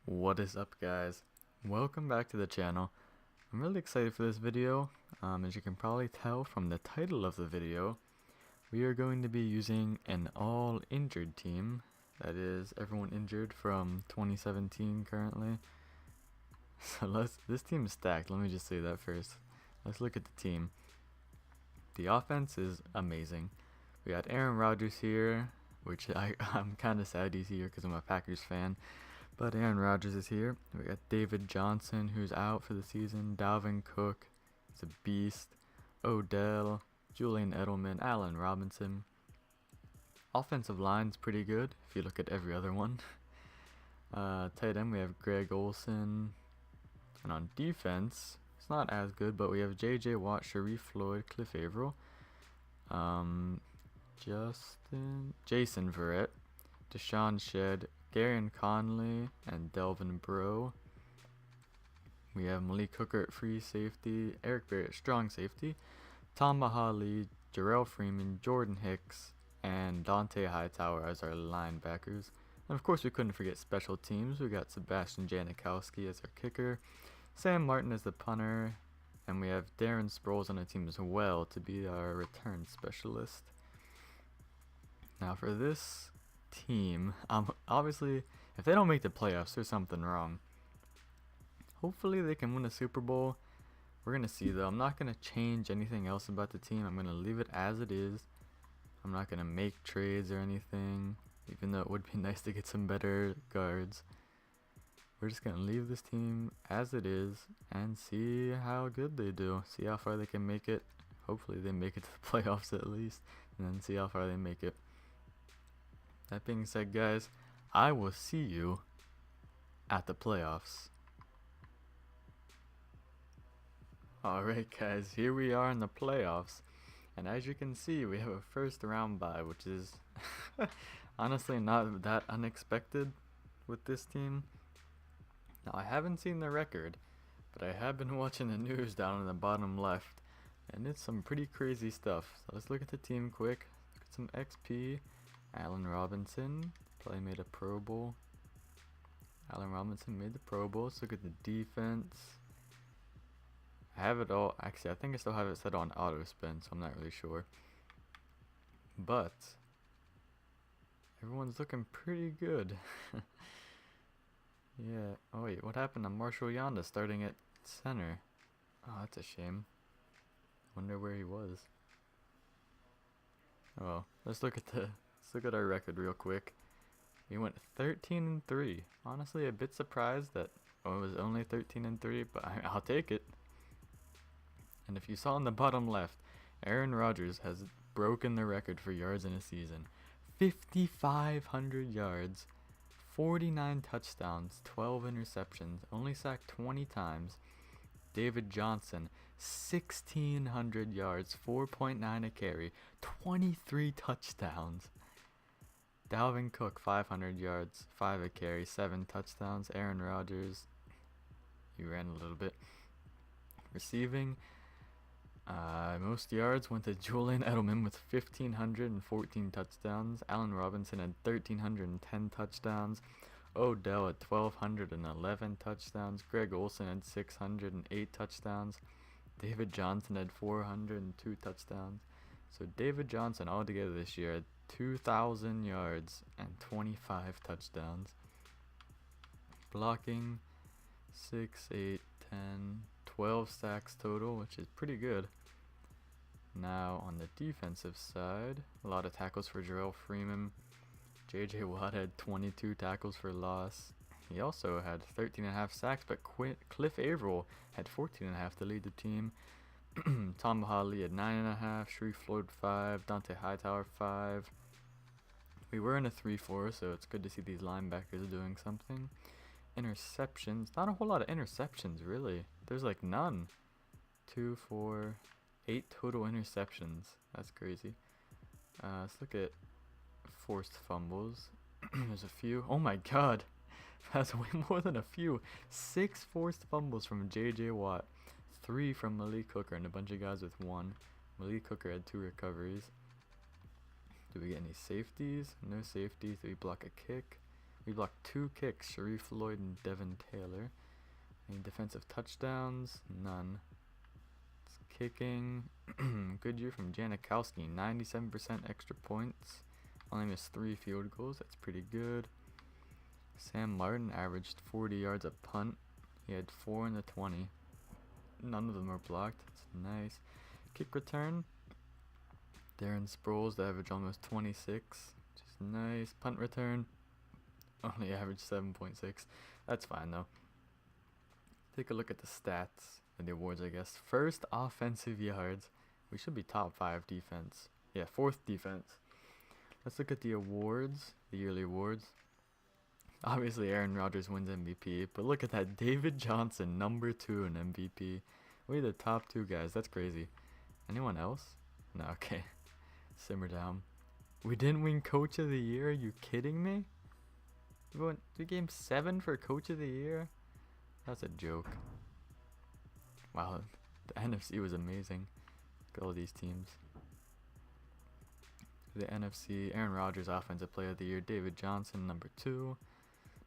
What is up, guys? Welcome back to the channel. I'm really excited for this video. As you can probably tell from the title of the video, we are going to be using an all injured team. That is everyone injured from 2017 currently. So this team is stacked. Let me just say that first. Let's look at the team. The offense is amazing. We got Aaron Rodgers here, which I'm kind of sad he's here because I'm a Packers fan. But Aaron Rodgers is here. We got David Johnson, who's out for the season. Dalvin Cook, he's a beast. Odell, Julian Edelman, Allen Robinson. Offensive line's pretty good if you look at every other one. Tight end, we have Greg Olsen. And on defense, it's not as good, but we have J.J. Watt, Sharif Floyd, Cliff Averill, Jason Verrett, Deshaun Shedd, Garion Conley, and Delvin Breaux. We have Malik Hooker at free safety, Eric Berry at strong safety, Tom Mahali, Jarrell Freeman, Jordan Hicks, and Dante Hightower as our linebackers. And of course, we couldn't forget special teams. We got Sebastian Janikowski as our kicker, Sam Martin as the punter, and we have Darren Sproles on the team as well to be our return specialist. Now for this team, obviously, if they don't make the playoffs, there's something wrong. Hopefully they can win a Super Bowl. We're gonna see though. I'm not gonna change anything else about the team. I'm gonna leave it as it is. I'm not gonna make trades or anything, even though it would be nice to get some better guards. We're just gonna leave this team as it is and see how good they do. See how far they can make it. Hopefully they make it to the playoffs at least, and then see how far they make it. That being said, guys, I will see you at the playoffs. Alright guys, here we are in the playoffs. And as you can see, we have a first round bye, which is honestly not that unexpected with this team. Now, I haven't seen the record, but I have been watching the news down in the bottom left, and it's some pretty crazy stuff. So let's look at the team quick. Look at some XP. Allen Robinson probably made a Pro Bowl. Allen Robinson made the Pro Bowl. Let's look at the defense. I have it all. Actually, I think I still have it set on auto spin, so I'm not really sure. But everyone's looking pretty good. Yeah. Oh wait, what happened to Marshall Yanda starting at center? Oh, that's a shame. Wonder where he was. Oh, let's look at our record real quick. We went 13-3. Honestly, a bit surprised that it was only 13-3, but I'll take it. And if you saw on the bottom left, Aaron Rodgers has broken the record for yards in a season. 5,500 yards. 49 touchdowns, 12 interceptions, only sacked 20 times. David Johnson, 1,600 yards, 4.9 a carry, 23 touchdowns. Dalvin Cook, 500 yards, 5 a carry, 7 touchdowns. Aaron Rodgers, he ran a little bit. Receiving, most yards went to Julian Edelman with 1,514 touchdowns. Allen Robinson had 1,310 touchdowns. Odell had 1,211 touchdowns. Greg Olsen had 608 touchdowns. David Johnson had 402 touchdowns. So David Johnson altogether this year had 2,000 yards and 25 touchdowns. Blocking, 6, 8, 10, 12 sacks total, which is pretty good. Now on the defensive side, a lot of tackles for Jarrell Freeman. J.J. Watt had 22 tackles for loss. He also had 13.5 sacks, but Cliff Averill had 14.5 to lead the team. Tom Mahali had 9.5, Sharif Floyd 5, Dante Hightower 5. We were in a 3-4, so it's good to see these linebackers doing something. Interceptions, not a whole lot of interceptions really. There's like none. 2, 4, 8 total interceptions. That's crazy. Let's look at forced fumbles. There's a few. Oh my god, that's way more than a few. 6 forced fumbles from J.J. Watt, 3 from Malik Hooker, and a bunch of guys with 1. Malik Hooker had 2 recoveries. Do we get any safeties? No safeties. Do we block a kick? We blocked 2 kicks, Sharif Lloyd and Devin Taylor. Any defensive touchdowns? None. It's kicking. Good year from Janikowski, 97% extra points. Only missed 3 field goals. That's pretty good. Sam Martin averaged 40 yards a punt. He had 4 in the 20. None of them were blocked. That's nice. Kick return. Darren Sproles averaged almost 26, which is nice. Punt return. Only averaged 7.6. That's fine though. Take a look at the stats and the awards, I guess. First offensive yards. We should be top 5 defense. Yeah, 4th defense. Let's look at the awards, the yearly awards. Obviously, Aaron Rodgers wins MVP, but look at that. David Johnson, number 2 in MVP. We're the top 2 guys. That's crazy. Anyone else? No, okay. Simmer down. We didn't win Coach of the Year? Are you kidding me? We went to Game 7 for Coach of the Year? That's a joke. Wow, the NFC was amazing. Look at all these teams. The NFC, Aaron Rodgers, Offensive Player of the Year. David Johnson, number 2.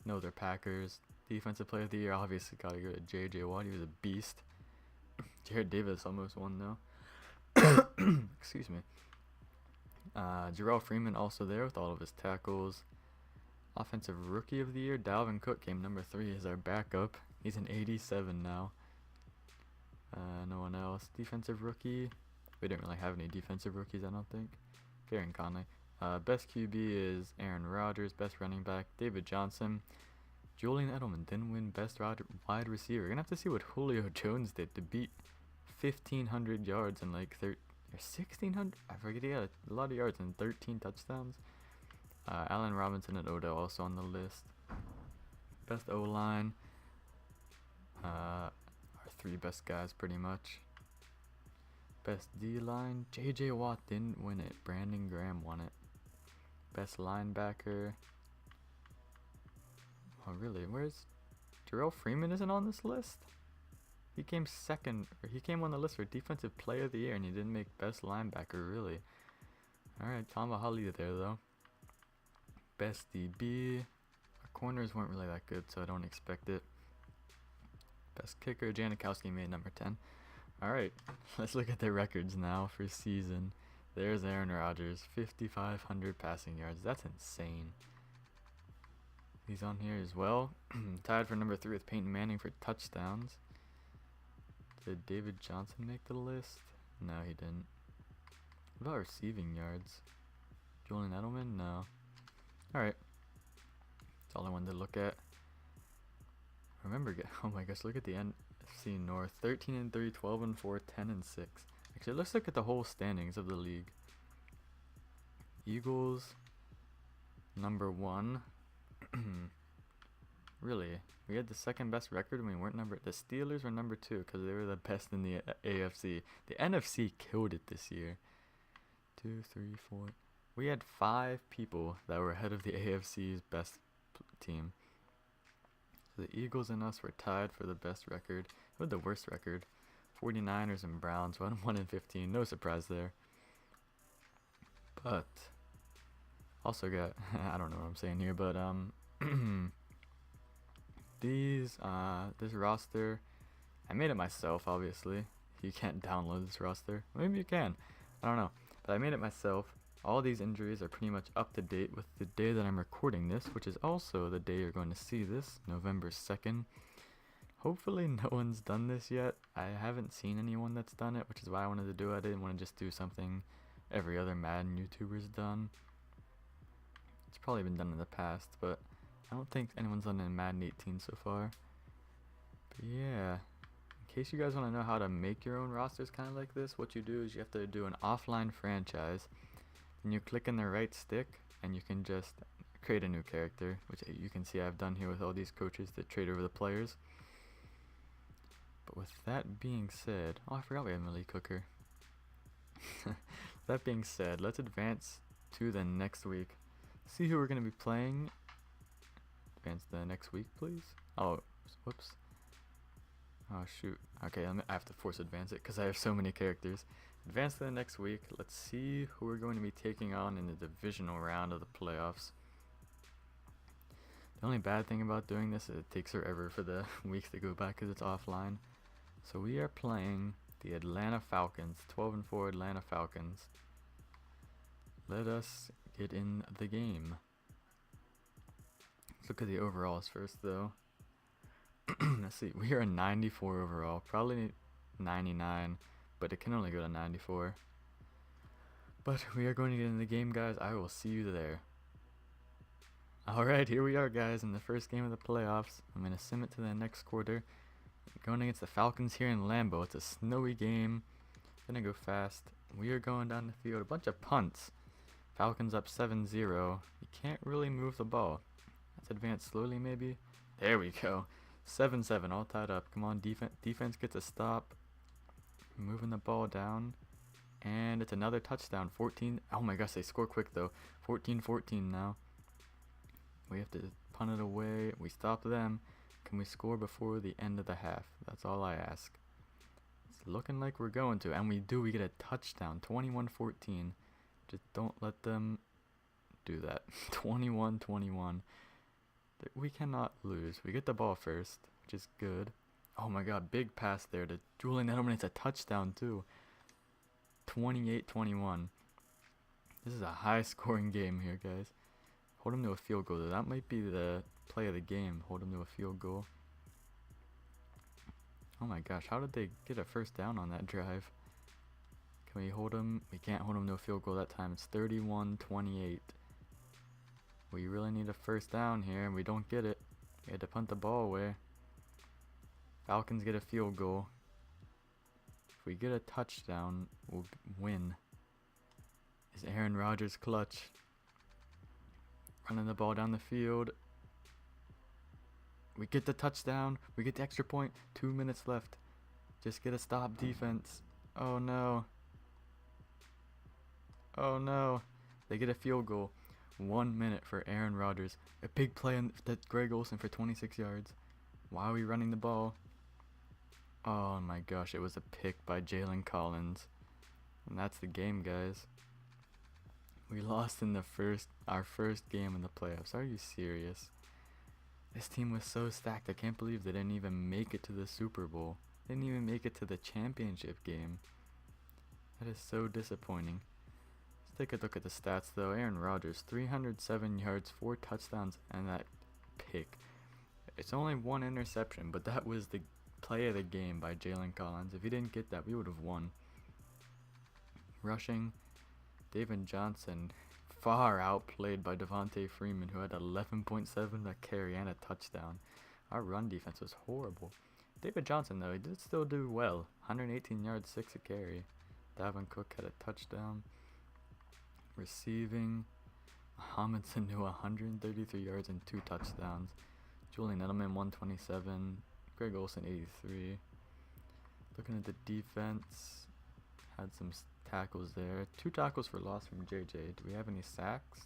No, they're Packers. Defensive Player of the Year, obviously gotta go to J.J. Watt. He was a beast. Jared Davis almost won though. Excuse me. Jarrell Freeman also there with all of his tackles. Offensive Rookie of the Year, Dalvin Cook came number 3 as our backup. He's an 87 now. No one else. Defensive Rookie. We didn't really have any defensive rookies, I don't think. Garen Conley. Best QB is Aaron Rodgers. Best running back, David Johnson. Julian Edelman didn't win best wide receiver. We're going to have to see what Julio Jones did to beat 1,500 yards and like 1,600. I forget, he had a lot of yards and 13 touchdowns. Allen Robinson and Odell also on the list. Best O-line. Our 3 best guys pretty much. Best D-line. J.J. Watt didn't win it. Brandon Graham won it. Best linebacker. Oh, really? Where's... Jarrell Freeman isn't on this list? He came second, or he came on the list for Defensive Player of the Year, and he didn't make Best Linebacker, really. Alright, Tomahali there, though. Best DB. Our corners weren't really that good, so I don't expect it. Best kicker, Janikowski made number 10. Alright, let's look at their records now for season. There's Aaron Rodgers, 5,500 passing yards. That's insane. He's on here as well. Tied for number 3 with Peyton Manning for touchdowns. Did David Johnson make the list? No, he didn't. What about receiving yards? Julian Edelman? No. Alright. That's all I wanted to look at. Remember, oh my gosh, look at the NFC North. 13-3, 12-4, 10-6. Actually, let's look at the whole standings of the league. Eagles, number 1. Really? We had the second best record and we weren't number... The Steelers were number 2 because they were the best in the AFC. The NFC killed it this year. 2, 3, 4... We had 5 people that were ahead of the AFC's best team. So the Eagles and us were tied for the best record. Who had the worst record? 49ers and Browns, 1-15. No surprise there. But... Also got... I don't know what I'm saying here, but... This roster, I made it myself, obviously. You can't download this roster. Maybe you can. I don't know. But I made it myself. All these injuries are pretty much up to date with the day that I'm recording this, which is also the day you're going to see this, November 2nd. Hopefully no one's done this yet. I haven't seen anyone that's done it, which is why I wanted to do it. I didn't want to just do something every other Madden YouTuber's done. It's probably been done in the past, but I don't think anyone's done it in Madden 18 so far. But yeah, in case you guys want to know how to make your own rosters kind of like this, what you do is you have to do an offline franchise. Then you click in the right stick and you can just create a new character, which you can see I've done here with all these coaches to trade over the players. But with that being said, oh, I forgot we have Malik Hooker. That being said, let's advance to the next week. See who we're going to be playing. Advance the next week, please. Oh, whoops. Oh, shoot. Okay, I have to force advance it because I have so many characters. Advance to the next week. Let's see who we're going to be taking on in the divisional round of the playoffs. The only bad thing about doing this is it takes forever for the weeks to go by because it's offline. So we are playing the Atlanta Falcons, 12-4 Atlanta Falcons. Let us get in the game. Let's look at the overalls first though. Let's see, we are a 94 overall, probably 99, but it can only go to 94. But we are going to get in the game, guys. I will see you there. Alright, here we are, guys, in the first game of the playoffs. I'm going to sim it to the next quarter. Going against the Falcons here in Lambeau. It's a snowy game. Gonna go fast. We are going down the field. A bunch of punts. Falcons up 7-0. You can't really move the ball. Let's advance slowly, maybe. There we go. 7-7, all tied up. Come on, defense gets a stop. Moving the ball down. And it's another touchdown. 14. Oh my gosh, they score quick, though. 14-14 now. We have to punt it away. We stop them. Can we score before the end of the half? That's all I ask. It's looking like we're going to. And we do. We get a touchdown. 21-14. Just don't let them do that. 21-21. We cannot lose. We get the ball first, which is good. Oh my god, big pass there to Julian Edelman. It's a touchdown too. 28-21. This is a high scoring game here, guys. Hold him to a field goal though. That might be the play of the game. Hold him to a field goal. Oh my gosh, how did they get a first down on that drive? Can we hold him? We can't hold him to a field goal that time. It's 31-28. We really need a first down here, and we don't get it. We had to punt the ball away. Falcons get a field goal. If we get a touchdown, we'll win. Is Aaron Rodgers clutch? Running the ball down the field. We get the touchdown. We get the extra point. 2 minutes left. Just get a stop, defense. Oh no. Oh no. They get a field goal. 1 minute for Aaron Rodgers. A big play on that Greg Olsen for 26 yards. Why are we running the ball? Oh my gosh, it was a pick by Jalen Collins. And that's the game, guys. We lost in our first game in the playoffs. Are you serious? This team was so stacked. I can't believe they didn't even make it to the Super Bowl. They didn't even make it to the championship game. That is so disappointing. Let's take a look at the stats though. Aaron Rodgers, 307 yards, 4 touchdowns, and that pick. It's only 1 interception, but that was the play of the game by Jalen Collins. If he didn't get that, we would have won. Rushing, David Johnson, far outplayed by Devontae Freeman, who had 11.7 a carry and a touchdown. Our run defense was horrible. David Johnson, though, he did still do well. 118 yards, 6 a carry. Dalvin Cook had a touchdown. Receiving, Mohamed Sanu 133 yards and 2 touchdowns. Julian Edelman 127. Greg Olsen 83. Looking at the defense, had some tackles there. 2 tackles for loss from JJ. Do we have any sacks?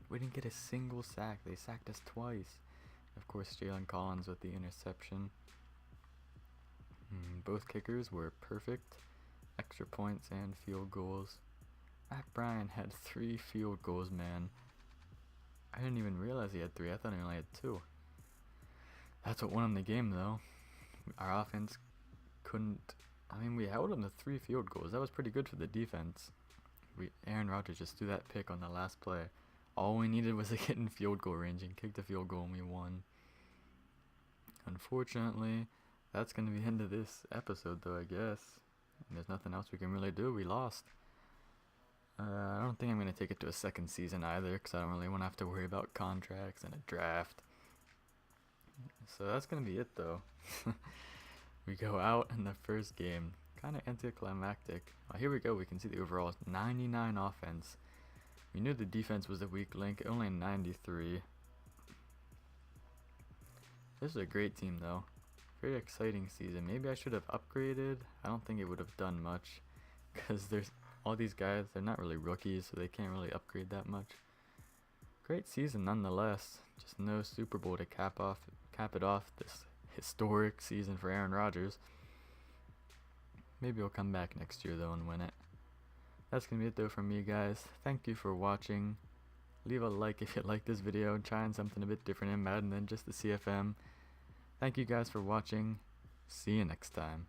We didn't get a single sack. They sacked us twice. Of course, Jalen Collins with the interception. Both kickers were perfect. Extra points and field goals. Matt Bryan had 3 field goals, man. I didn't even realize he had 3. I thought he only had 2. That's what won him the game, though. Our offense couldn't... I mean, we held him to 3 field goals. That was pretty good for the defense. Aaron Rodgers just threw that pick on the last play. All we needed was to get in field goal range and kick the field goal, and we won. Unfortunately, that's going to be the end of this episode, though, I guess. And there's nothing else we can really do. We lost. I don't think I'm going to take it to a second season either, because I don't really want to have to worry about contracts and a draft. So that's going to be it, though. We go out in the first game. Kind of anticlimactic. Well, here we go. We can see the overall 99 offense. We knew the defense was a weak link. Only 93. This is a great team, though. Very exciting season. Maybe I should have upgraded. I don't think it would have done much, because there's all these guys. They're not really rookies, so they can't really upgrade that much. Great season nonetheless. Just no Super Bowl to cap it off this historic season for Aaron Rodgers. Maybe he'll come back next year though and win it. That's gonna be it though from me, guys. Thank you for watching. Leave a like if you like this video. Trying something a bit different in Madden than just the CFM. Thank you guys for watching. See you next time.